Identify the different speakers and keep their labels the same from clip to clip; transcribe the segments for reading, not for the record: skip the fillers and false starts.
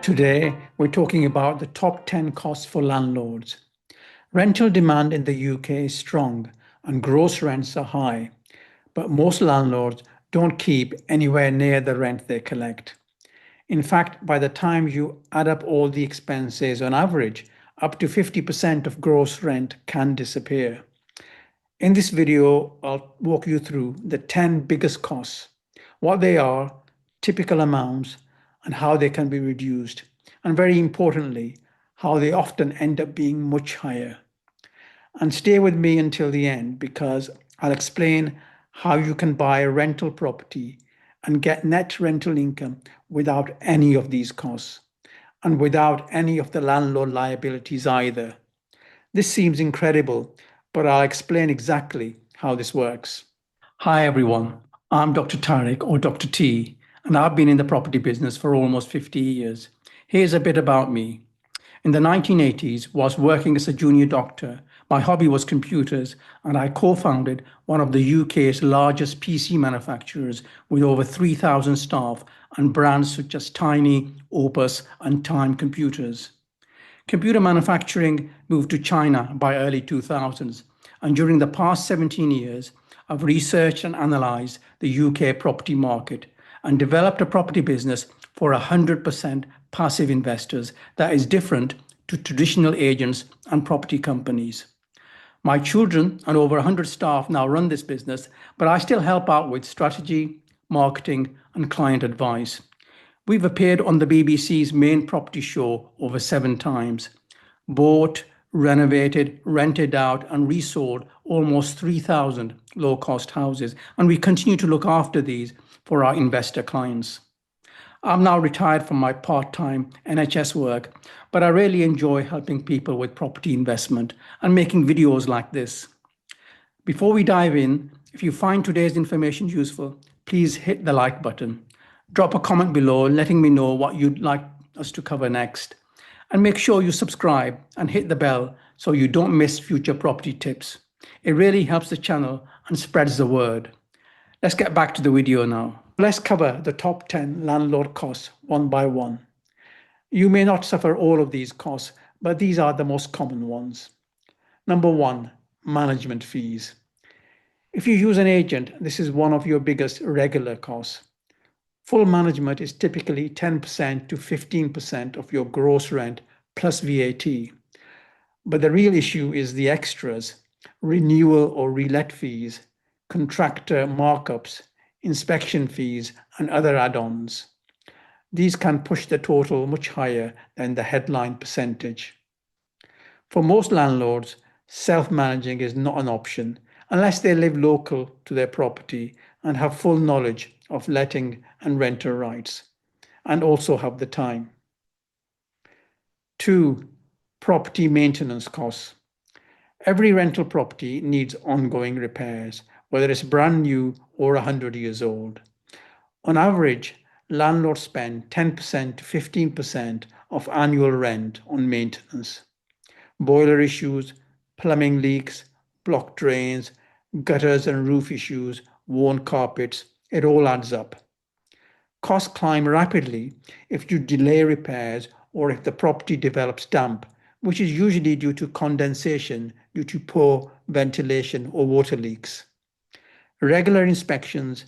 Speaker 1: Today, we're talking about the top 10 costs for landlords. Rental demand in the UK is strong and gross rents are high, but most landlords don't keep anywhere near the rent they collect. In fact, by the time you add up all the expenses, on average, up to 50% of gross rent can disappear. In this video, I'll walk you through the 10 biggest costs, what they are, typical amounts, and how they can be reduced, and very importantly, how they often end up being much higher. And stay with me until the end because I'll explain how you can buy a rental property and get net rental income without any of these costs and without any of the landlord liabilities either. This seems incredible, but I'll explain exactly how this works. Hi everyone, I'm Dr. Tariq or Dr. T, and I've been in the property business for almost 50 years. Here's a bit about me. In the 1980s, whilst working as a junior doctor, my hobby was computers, and I co-founded one of the UK's largest PC manufacturers with over 3,000 staff and brands such as Tiny, Opus, and Time Computers. Computer manufacturing moved to China by early 2000s, and during the past 17 years, I've researched and analysed the UK property market and developed a property business for 100% passive investors that is different to traditional agents and property companies. My children and over 100 staff now run this business, but I still help out with strategy, marketing, and client advice. We've appeared on the BBC's main property show over 7 times, bought, renovated, rented out, and resold almost 3,000 low-cost houses, and we continue to look after these for our investor clients. I'm now retired from my part-time NHS work, but I really enjoy helping people with property investment and making videos like this. Before we dive in, if you find today's information useful, please hit the like button. Drop a comment below letting me know what you'd like us to cover next. And make sure you subscribe and hit the bell so you don't miss future property tips. It really helps the channel and spreads the word. Let's get back to the video now. Let's cover the top 10 landlord costs one by one. You may not suffer all of these costs, but these are the most common ones. Number 1, management fees. If you use an agent, this is one of your biggest regular costs. Full management is typically 10% to 15% of your gross rent plus VAT. But the real issue is the extras, renewal or relet fees, contractor markups, inspection fees, and other add-ons. These can push the total much higher than the headline percentage. For most landlords, self-managing is not an option unless they live local to their property and have full knowledge of letting and renter rights, and also have the time. 2, property maintenance costs. Every rental property needs ongoing repairs, whether it's brand new or 100 years old. On average, landlords spend 10% to 15% of annual rent on maintenance. Boiler issues, plumbing leaks, blocked drains, gutters and roof issues, worn carpets, it all adds up. Costs climb rapidly if you delay repairs or if the property develops damp, which is usually due to condensation due to poor ventilation or water leaks. Regular inspections,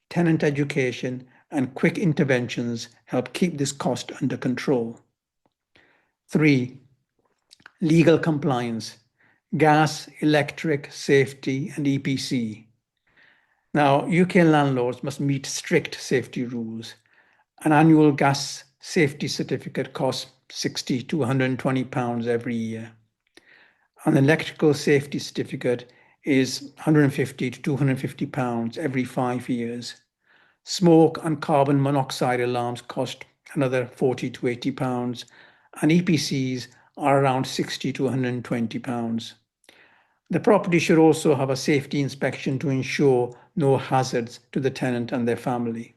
Speaker 1: tenant education, and quick interventions help keep this cost under control. 3, legal compliance, gas, electric, safety, and EPC. Now, UK landlords must meet strict safety rules. An annual gas safety certificate costs £60 to £120 every year. An electrical safety certificate is £150 to £250 every 5 years. Smoke and carbon monoxide alarms cost another £40 to £80, and EPCs are around £60 to £120. The property should also have a safety inspection to ensure no hazards to the tenant and their family.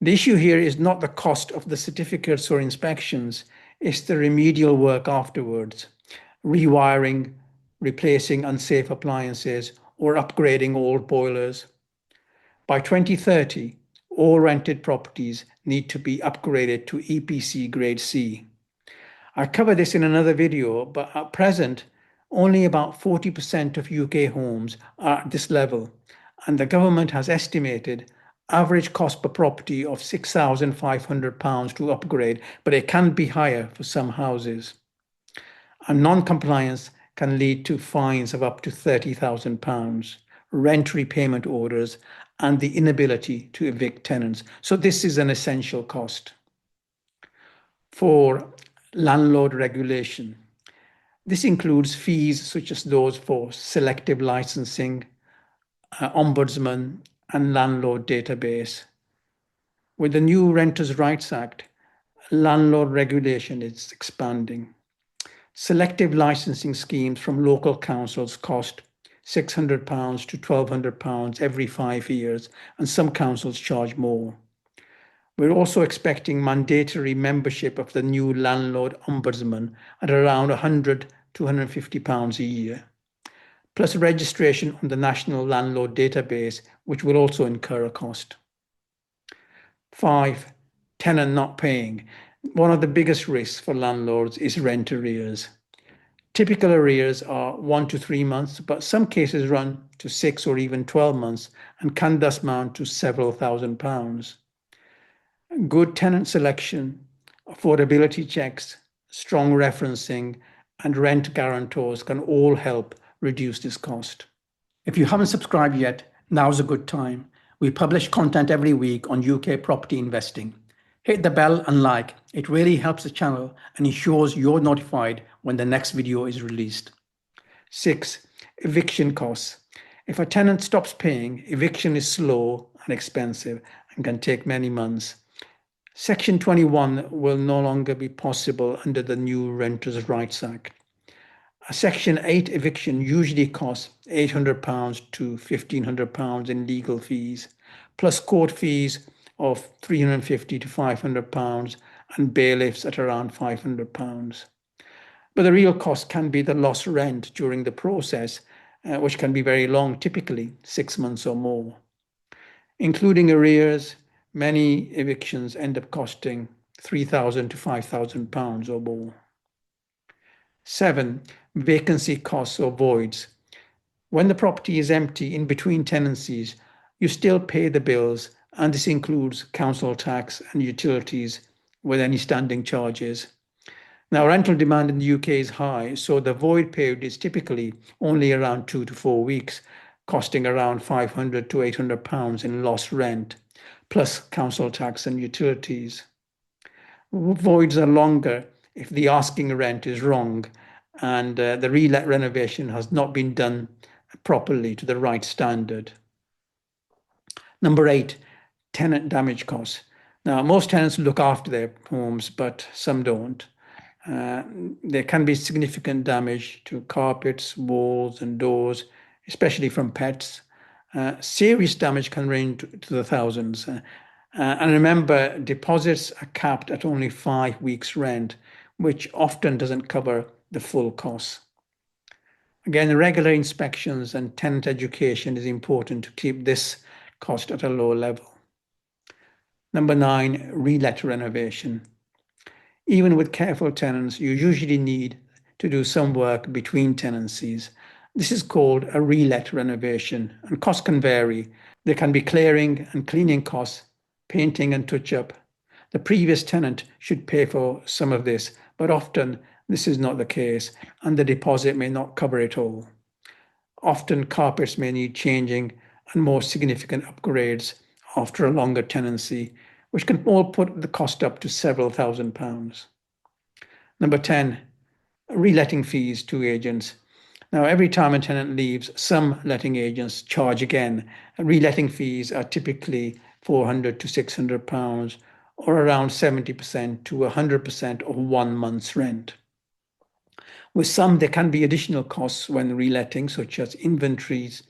Speaker 1: The issue here is not the cost of the certificates or inspections, it's the remedial work afterwards, rewiring, replacing unsafe appliances, or upgrading old boilers. By 2030, all rented properties need to be upgraded to EPC Grade C. I covered this in another video, but at present, only about 40% of UK homes are at this level, and the government has estimated average cost per property of £6,500 to upgrade, but it can be higher for some houses. And non-compliance can lead to fines of up to £30,000, rent repayment orders, and the inability to evict tenants. So this is an essential cost. 4. Landlord regulation. This includes fees such as those for selective licensing, ombudsman, and landlord database. With the new Renters' Rights Act, landlord regulation is expanding. Selective licensing schemes from local councils cost £600 to £1,200 every 5 years, and some councils charge more. We're also expecting mandatory membership of the new landlord ombudsman at around £100 to £150 a year, plus registration on the National Landlord Database, which will also incur a cost. 5. Tenant not paying. One of the biggest risks for landlords is rent arrears. Typical arrears are 1 to 3 months, but some cases run to 6 or even 12 months and can thus amount to several £1,000s. Good tenant selection, affordability checks, strong referencing, and rent guarantors can all help reduce this cost. If you haven't subscribed yet, now's a good time. We publish content every week on UK property investing. Hit the bell and like. It really helps the channel and ensures you're notified when the next video is released. 6. Eviction costs. If a tenant stops paying, eviction is slow and expensive and can take many months. Section 21 will no longer be possible under the new Renters' Rights Act. A Section 8 eviction usually costs £800 to £1,500 in legal fees, plus court fees of £350 to £500 and bailiffs at around £500. But the real cost can be the lost rent during the process, which can be very long, typically 6 months or more. Including arrears, many evictions end up costing £3,000 to £5,000 or more. 7. Vacancy costs or voids. When the property is empty in between tenancies, you still pay the bills, and this includes council tax and utilities with any standing charges. Now, rental demand in the UK is high, so the void period is typically only around 2 to 4 weeks, costing around £500 to £800 in lost rent, plus council tax and utilities. Voids are longer if the asking rent is wrong and the relet renovation has not been done properly to the right standard. Number 8, tenant damage costs. Now, most tenants look after their homes, but some don't. There can be significant damage to carpets, walls, and doors, especially from pets. Serious damage can range to the thousands. And remember, deposits are capped at only 5 weeks' rent, which often doesn't cover the full costs. Again, regular inspections and tenant education is important to keep this cost at a low level. Number 9, relet renovation. Even with careful tenants, you usually need to do some work between tenancies. This is called a relet renovation, and costs can vary. There can be clearing and cleaning costs, painting and touch-up. The previous tenant should pay for some of this, but often this is not the case, and the deposit may not cover it all. Often carpets may need changing and more significant upgrades after a longer tenancy, which can all put the cost up to several £1,000s. Number 10, reletting fees to agents. Now, every time a tenant leaves, some letting agents charge again. Reletting fees are typically £400 to £600, or around 70% to 100% of 1 month's rent. With some, there can be additional costs when reletting, such as inventories,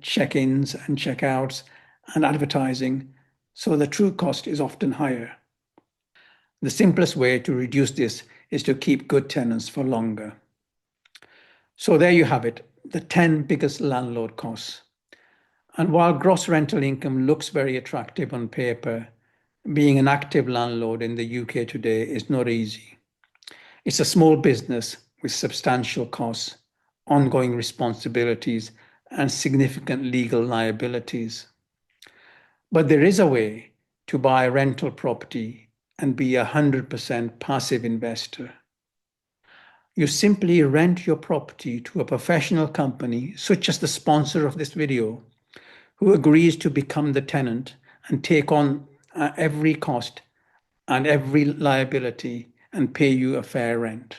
Speaker 1: check-ins and check-outs, and advertising, so the true cost is often higher. The simplest way to reduce this is to keep good tenants for longer. So there you have it, the 10 biggest landlord costs. And while gross rental income looks very attractive on paper, being an active landlord in the UK today is not easy. It's a small business with substantial costs, ongoing responsibilities, and significant legal liabilities. But there is a way to buy rental property and be a 100% passive investor. You simply rent your property to a professional company, such as the sponsor of this video, who agrees to become the tenant and take on every cost and every liability and pay you a fair rent.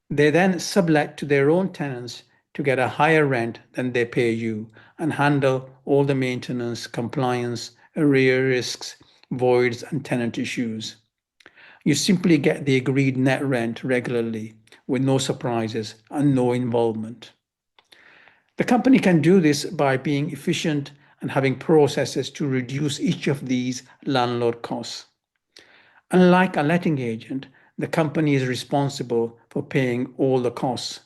Speaker 1: They then sublet to their own tenants to get a higher rent than they pay you and handle all the maintenance, compliance, arrear risks, voids, and tenant issues. You simply get the agreed net rent regularly with no surprises and no involvement. The company can do this by being efficient and having processes to reduce each of these landlord costs. Unlike a letting agent, the company is responsible for paying all the costs,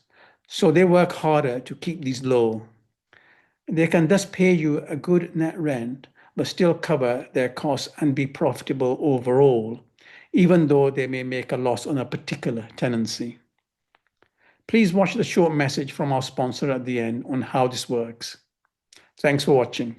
Speaker 1: so they work harder to keep these low. They can thus pay you a good net rent, but still cover their costs and be profitable overall, even though they may make a loss on a particular tenancy. Please watch the short message from our sponsor at the end on how this works. Thanks for watching.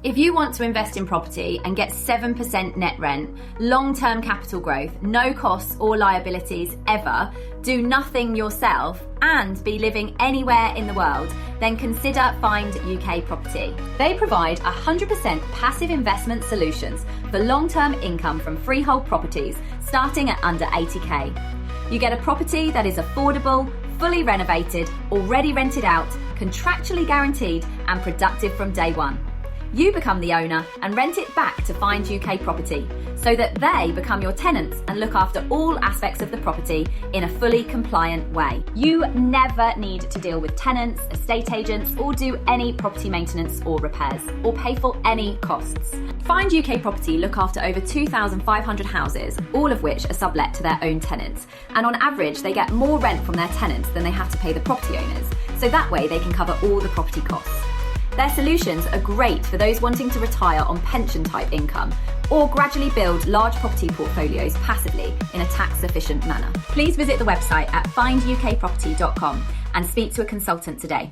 Speaker 2: If you want to invest in property and get 7% net rent, long-term capital growth, no costs or liabilities ever, do nothing yourself, and be living anywhere in the world, then consider Find UK Property. They provide 100% passive investment solutions for long-term income from freehold properties starting at under 80k. You get a property that is affordable, fully renovated, already rented out, contractually guaranteed, and productive from day one. You become the owner and rent it back to Find UK Property so that they become your tenants and look after all aspects of the property in a fully compliant way. You never need to deal with tenants, estate agents, or do any property maintenance or repairs, or pay for any costs. Find UK Property look after over 2,500 houses, all of which are sublet to their own tenants. And on average, they get more rent from their tenants than they have to pay the property owners. So that way they can cover all the property costs. Their solutions are great for those wanting to retire on pension-type income or gradually build large property portfolios passively in a tax-efficient manner. Please visit the website at findukproperty.com and speak to a consultant today.